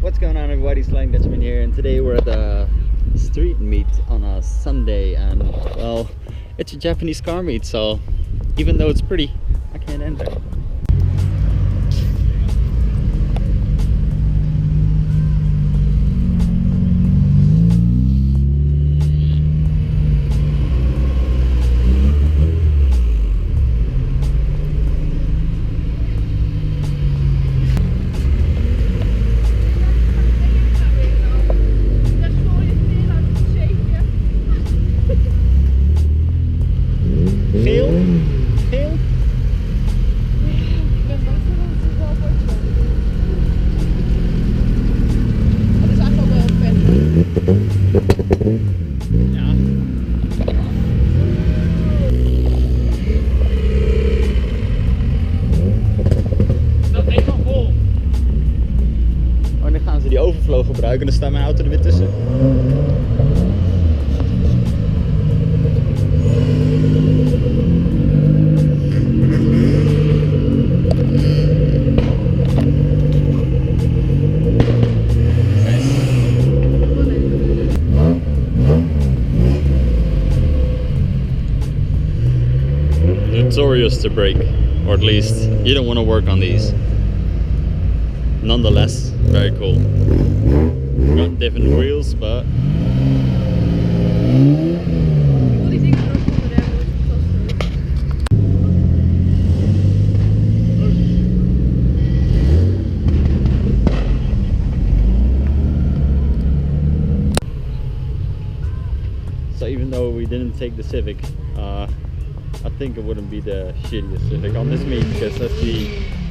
What's going on, everybody? Slang Dutchman here, and today we're at a street meet on a Sunday, and well, it's a Japanese car meet, so even though it's pretty, I can't enter. Die overflow gebruiken, dan staat mijn auto er weer tussen. Notorious to break, or at least you don't want to work on these. Nonetheless, very cool. Got different wheels, but so even though we didn't take the Civic, I think it wouldn't be the shittiest Civic on this meet, because that's the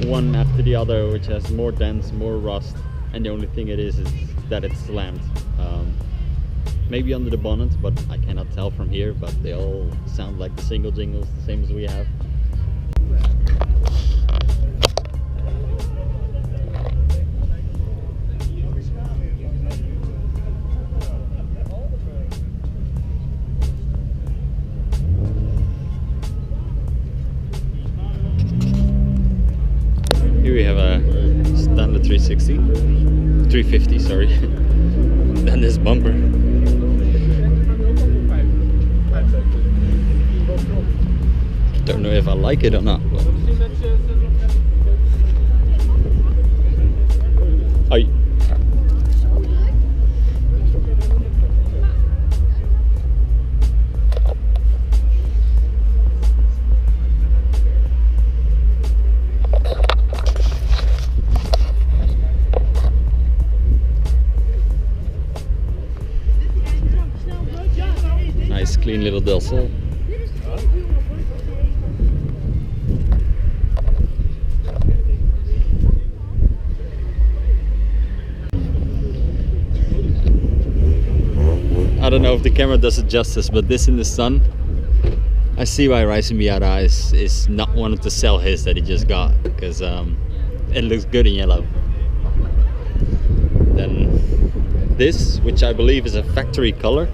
one after the other which has more dents, more rust, and the only thing it is that it's slammed. Maybe under the bonnet, but I cannot tell from here, but they all sound like the single jingles, the same as we have. Here we have a standard 350, sorry. Then this bumper. Don't know if I like it or not. Oi. Nice clean little Del Sol. I don't know if the camera does it justice, but this in the sun, I see why Ryzen Miata is not wanting to sell his that he just got, because it looks good in yellow. Then this, which I believe is a factory color,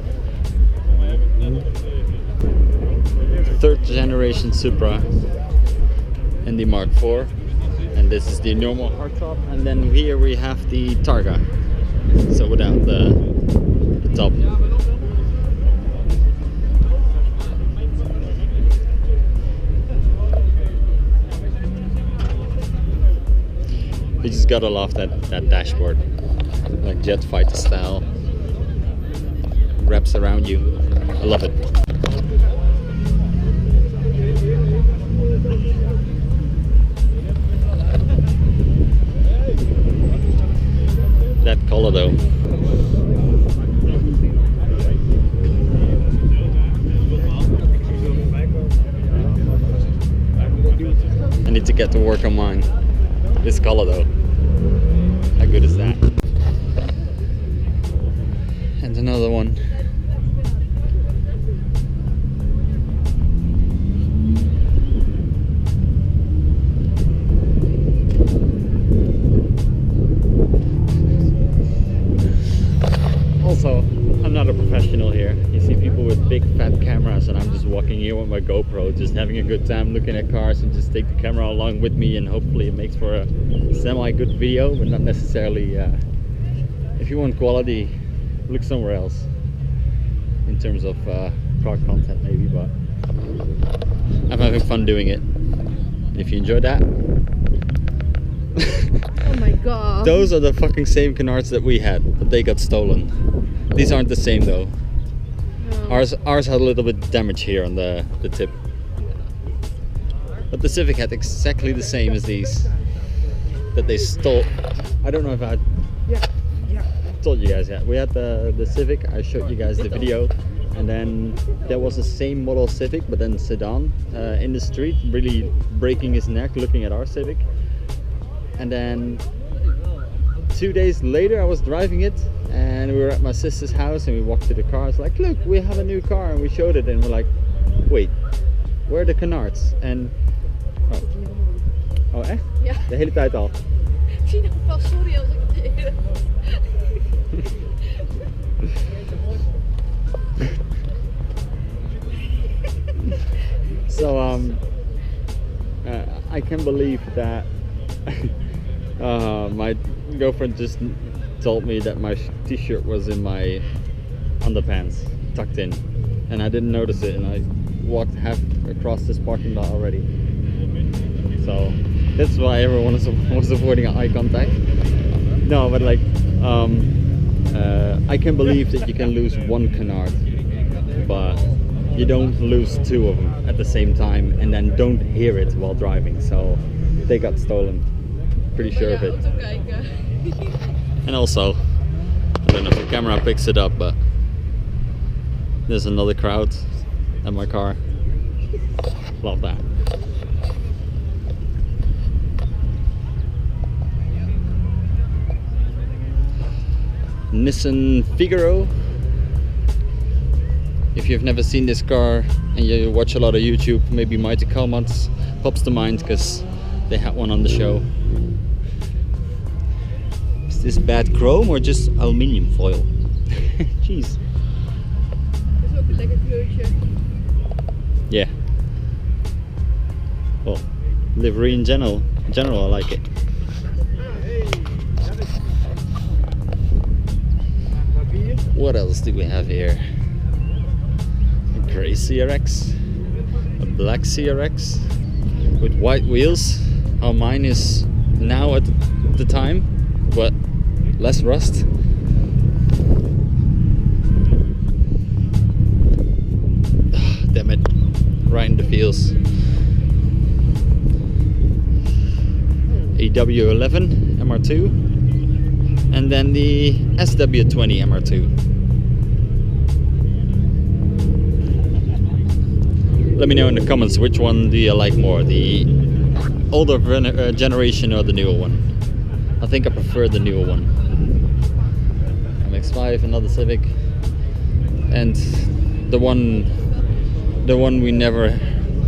3rd generation Supra and the Mark IV, and this is the normal hardtop, and then here we have the Targa, so without the top. You just gotta love that dashboard, like jet fighter style, wraps around you. I love it. That color though. I need to get to work on mine. This color though. How good is that? And another one. Also, I'm not a professional here. You see people with big fat cameras, and I'm just walking here with my GoPro, just having a good time looking at cars, and just take the camera along with me, and hopefully it makes for a semi-good video, but not necessarily if you want quality, look somewhere else in terms of car content maybe, but I'm having fun doing it. If you enjoyed that. Oh my god. Those are the fucking same canards that we had, but they got stolen. These aren't the same though. No. Ours had a little bit of damage here on the tip. But the Civic had exactly the same as these that they stole. I don't know if I told you guys yet. We had the Civic, I showed you guys the video, and then there was the same model Civic but then sedan in the street, really breaking his neck looking at our Civic. And then 2 days later I was driving it and we were at my sister's house and we walked to the car. It's like, look, we have a new car, and we showed it and we're like, wait, where are the canards? And oh echt? Ja. De hele tijd al? Zie nou vast, sorry als ik het tegen. So I can't believe that my girlfriend just told me that my t-shirt was in my underpants, tucked in, and I didn't notice it, and I walked half across this parking lot already. So that's why everyone was avoiding eye contact. No, but like I can believe that you can lose one canard, but you don't lose two of them at the same time and then don't hear it while driving. So they got stolen, pretty sure of it. And also, I don't know if the camera picks it up, but there's another crowd at my car. Love that. Nissan Figaro. If you've never seen this car and you watch a lot of YouTube, maybe Mighty Calmats pops to mind because they had one on the show. Is this bad chrome or just aluminium foil? Jeez. Dat is ook een lekker kleurtje. Yeah. Well, livery in general, I like it. What else do we have here? A grey CRX, a black CRX with white wheels, how mine is now at the time, but less rust. Damn it, right in the feels. A W11 MR2, and then the SW20 MR2. Let me know in the comments which one do you like more, the older generation or the newer one. I think I prefer the newer one. MX-5, another Civic, and the one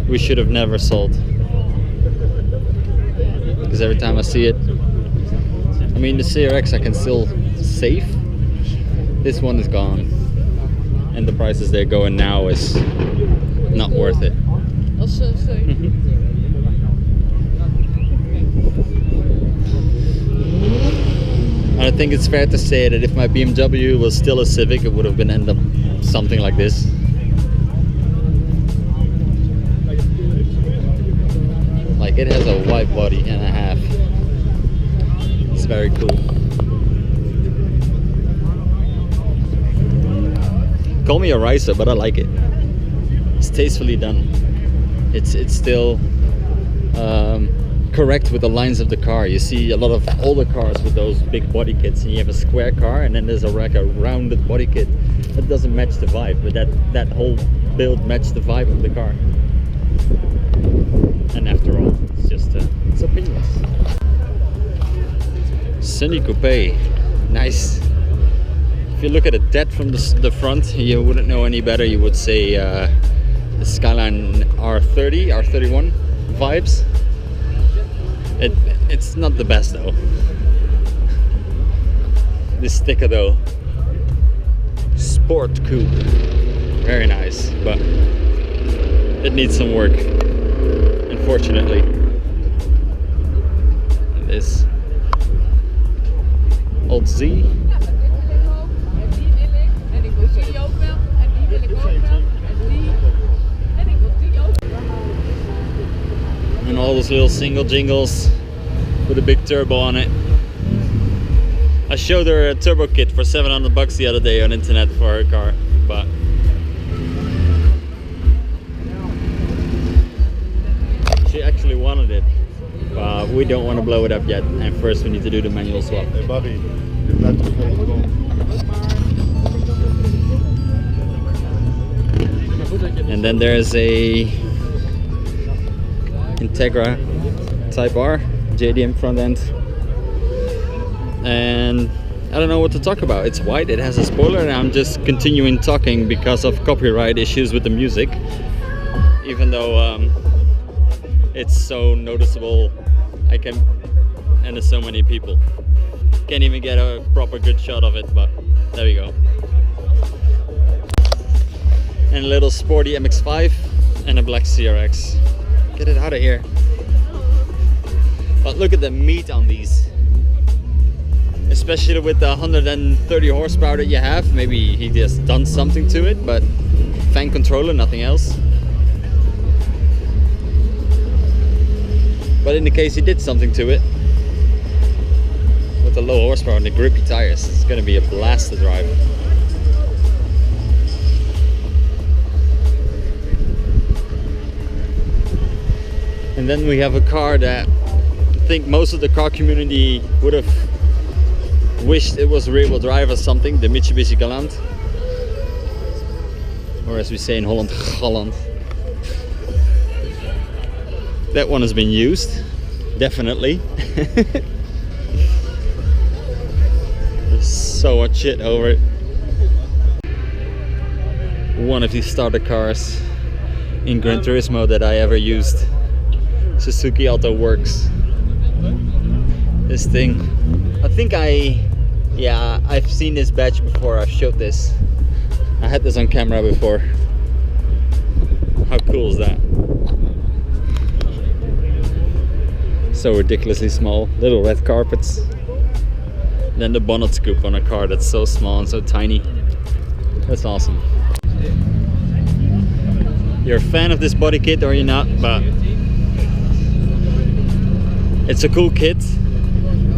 we should have never sold. Because every time I see it, I mean the CRX I can still save. This one is gone, and the prices they're going now is not worth it. I think it's fair to say that if my BMW was still a Civic, it would have been end up something like this. Like, it has a white body and a half. It's very cool. Call me a ricer, but I like it. It's tastefully done. It's still correct with the lines of the car. You see a lot of older cars with those big body kits, and you have a square car, and then there's a rounded body kit that doesn't match the vibe. But that whole build matched the vibe of the car. And after all, it's just it's opinions. Sunny Coupe, nice. If you look at it from the front, you wouldn't know any better. You would say the Skyline R30, R31 vibes. It's not the best though. This sticker though, Sport Coupe, very nice, but it needs some work, unfortunately. And this Old Z, those little single jingles with a big turbo on it. I showed her a turbo kit for 700 bucks the other day on internet for her car, but she actually wanted it. We don't want to blow it up yet, and first we need to do the manual swap. Hey Bobby, you've got to go. And then there's a Integra Type R JDM front end, and I don't know what to talk about. It's white, it has a spoiler, and I'm just continuing talking because of copyright issues with the music, even though it's so noticeable. I can, and there's so many people, can't even get a proper good shot of it, but there we go. And a little sporty MX-5 and a black CRX. Get it out of here. But look at the meat on these. Especially with the 130 horsepower that you have. Maybe he just done something to it, but fan controller, nothing else. But in the case he did something to it, with the low horsepower and the grippy tires, it's gonna be a blast to drive. And then we have a car that I think most of the car community would have wished it was rear-wheel drive or something, the Mitsubishi Galant. Or as we say in Holland, Galant. That one has been used, definitely. There's so much shit over it. One of these starter cars in Gran Turismo that I ever used. Suzuki Auto Works. This thing, I think I've seen this badge before. I've showed this. I had this on camera before. How cool is that? So ridiculously small, little red carpets. Then the bonnet scoop on a car that's so small and so tiny. That's awesome. You're a fan of this body kit or you're not, but it's a cool kit,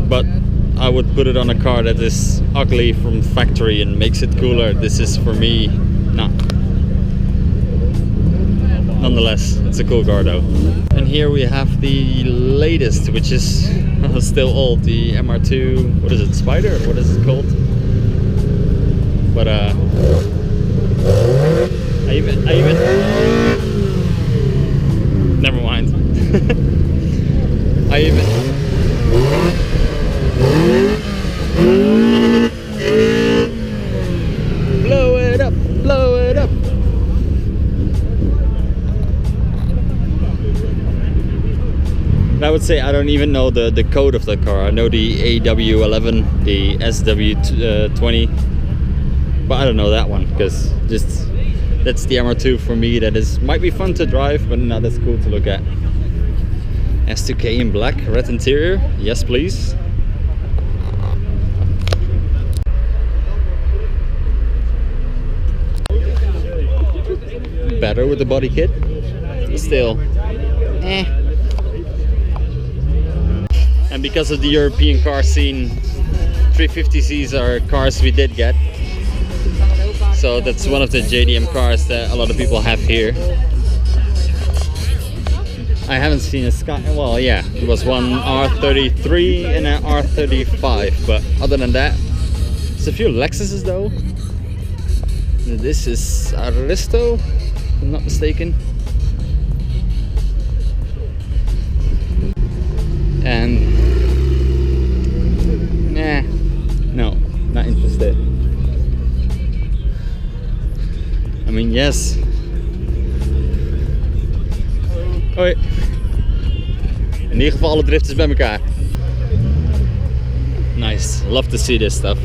but I would put it on a car that is ugly from factory and makes it cooler. This is for me, nah. Nonetheless, it's a cool car though. And here we have the latest, which is still old, the MR2, what is it, Spider? What is it called? But I even never mind. I even blow it up, blow it up. And I would say I don't even know the code of the car. I know the AW11, the SW20, but I don't know that one because just that's the MR2 for me. That is might be fun to drive, but not as cool to look at. S2K in black, red interior, yes please. Better with the body kit, still, eh. And because of the European car scene, 350Zs are cars we did get. So that's one of the JDM cars that a lot of people have here. I haven't seen a Sky, well yeah, it was one R33 and an R35, but other than that, there's a few Lexuses though. This is Aristo, if I'm not mistaken. And, nah, no, not interested. I mean, yes. Hoi. In ieder geval alle drifters bij elkaar. Nice, love to see this stuff.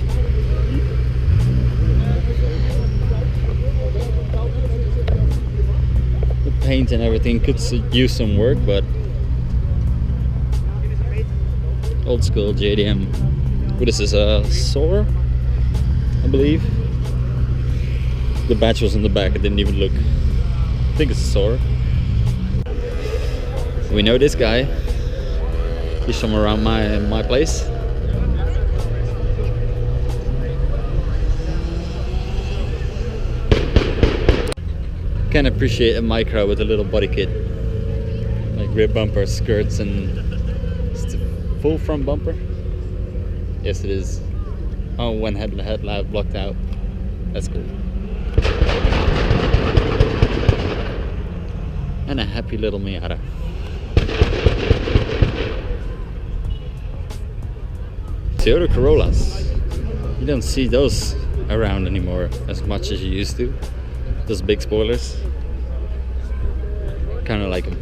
The paint and everything could use some work, but old school JDM. What is this, a SOAR? I believe. The badge was on the back, I didn't even look. I think it's a SOAR. We know this guy. He's from around my place. Can appreciate a micro with a little body kit, like rear bumper, skirts, and it's the full front bumper. Yes, it is. Oh, one headlamp blocked out. That's cool. And a happy little Miata. Toyota Corollas. You don't see those around anymore as much as you used to. Those big spoilers. Kind of like them.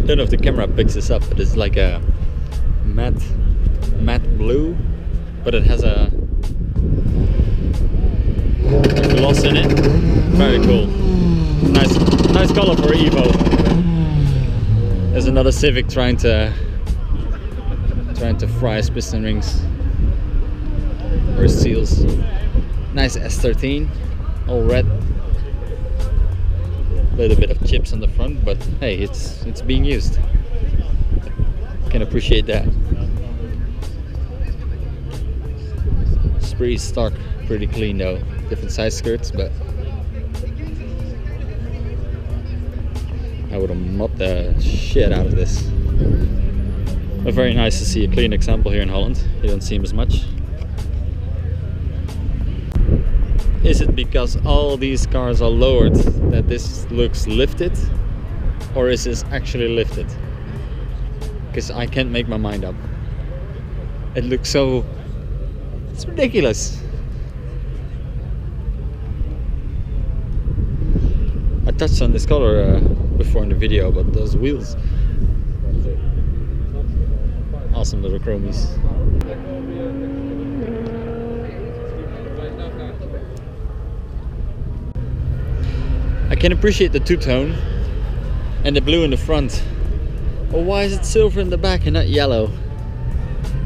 Don't know if the camera picks this up, but it's like a matte blue, but it has a gloss in it. Very cool. Nice color for Evo. There's another Civic trying to fry his piston rings or his seals. Nice S13, all red. A little bit of chips on the front, but hey, it's being used. Can appreciate that. It's pretty stock, pretty clean though. Different size skirts, but I would have mopped the shit out of this. But very nice to see a clean example here in Holland. You don't see them as much. Is it because all these cars are lowered that this looks lifted? Or is this actually lifted? Because I can't make my mind up. It looks so... it's ridiculous. I touched on this color before in the video, but those wheels. Awesome little chromies. I can appreciate the two-tone and the blue in the front. But why is it silver in the back and not yellow?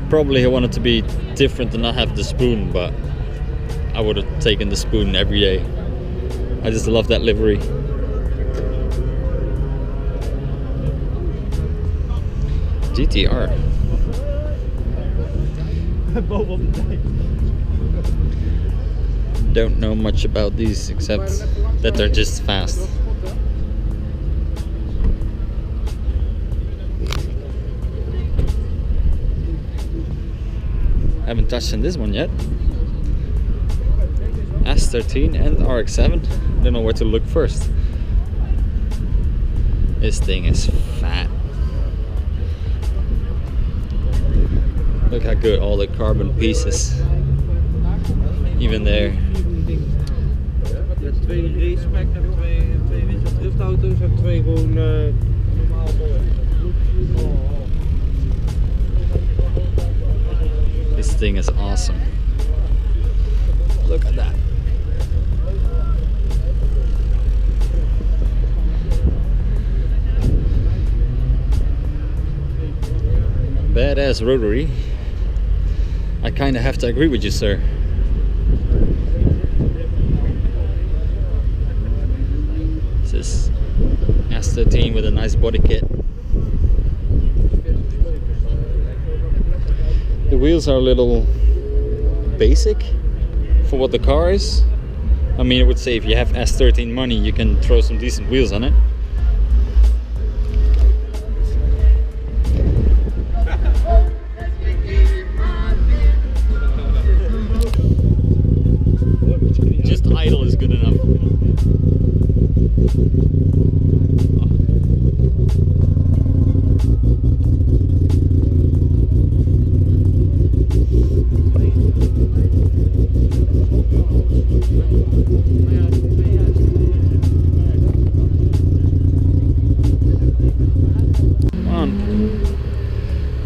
Probably I want it to be different and not have the spoon, but I would have taken the spoon every day. I just love that livery. GTR. Don't know much about these except that they're just fast. Haven't touched on this one yet. S13 and RX-7. Don't know where to look first. This thing is fat. Look how good all the carbon pieces. Even there. Twee race-spec hebben twee driftauto's en twee gewoon normaal. This thing is awesome. Look at that. Badass rotary. I kind of have to agree with you, sir. This is S13 with a nice body kit. The wheels are a little basic for what the car is. I mean, I would say if you have S13 money, you can throw some decent wheels on it. Just idle is good enough.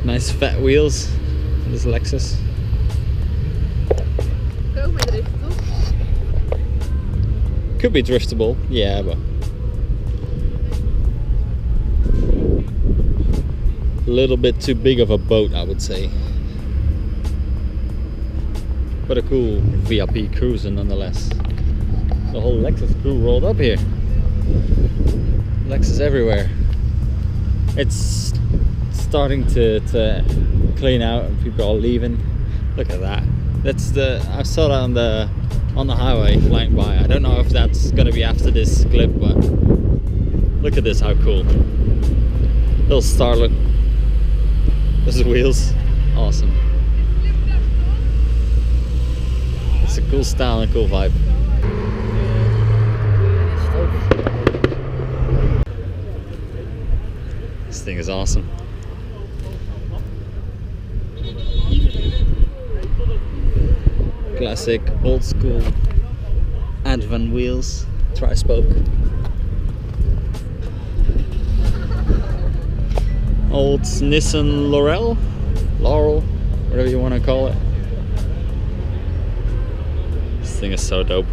Nice fat wheels on this Lexus. Could be driftable, yeah, but a little bit too big of a boat, I would say. But a cool VIP cruiser nonetheless. The whole Lexus crew rolled up here. Lexus everywhere. It's starting to clean out and people are leaving. Look at that. That's I saw that on the highway flying by. I don't know if that's gonna be after this clip, but look at this, how cool. Little starlet. This is wheels. Awesome. It's a cool style and a cool vibe. This thing is awesome. Classic, old school Advan wheels, tri-spoke. Old Nissan Laurel, whatever you want to call it. This thing is so dope.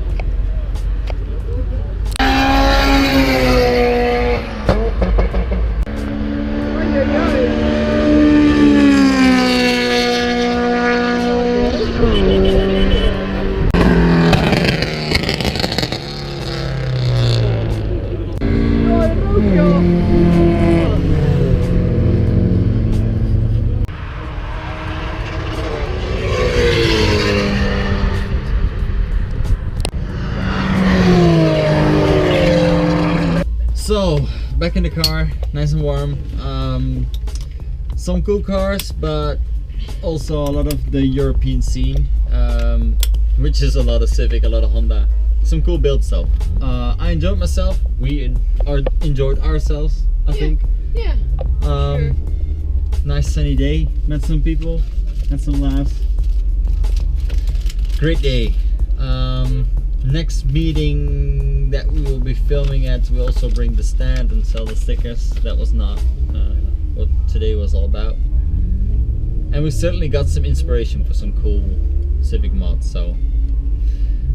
So, back in the car, nice and warm. Some cool cars, but also a lot of the European scene, which is a lot of Civic, a lot of Honda. Some cool builds though. I enjoyed myself. We enjoyed ourselves, I think. Yeah. Sure. Nice sunny day. Met some people, had some laughs. Great day. Next meeting that we will be filming at, we also bring the stand and sell the stickers. That was not what today was all about. And we certainly got some inspiration for some cool Civic mods. So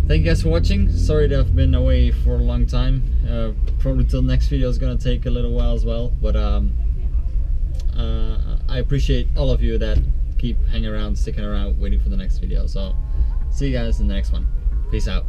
thank you guys for watching. Sorry that I've been away for a long time. Probably till next video is gonna take a little while as well. But I appreciate all of you that keep hanging around, sticking around, waiting for the next video. So see you guys in the next one. Peace out.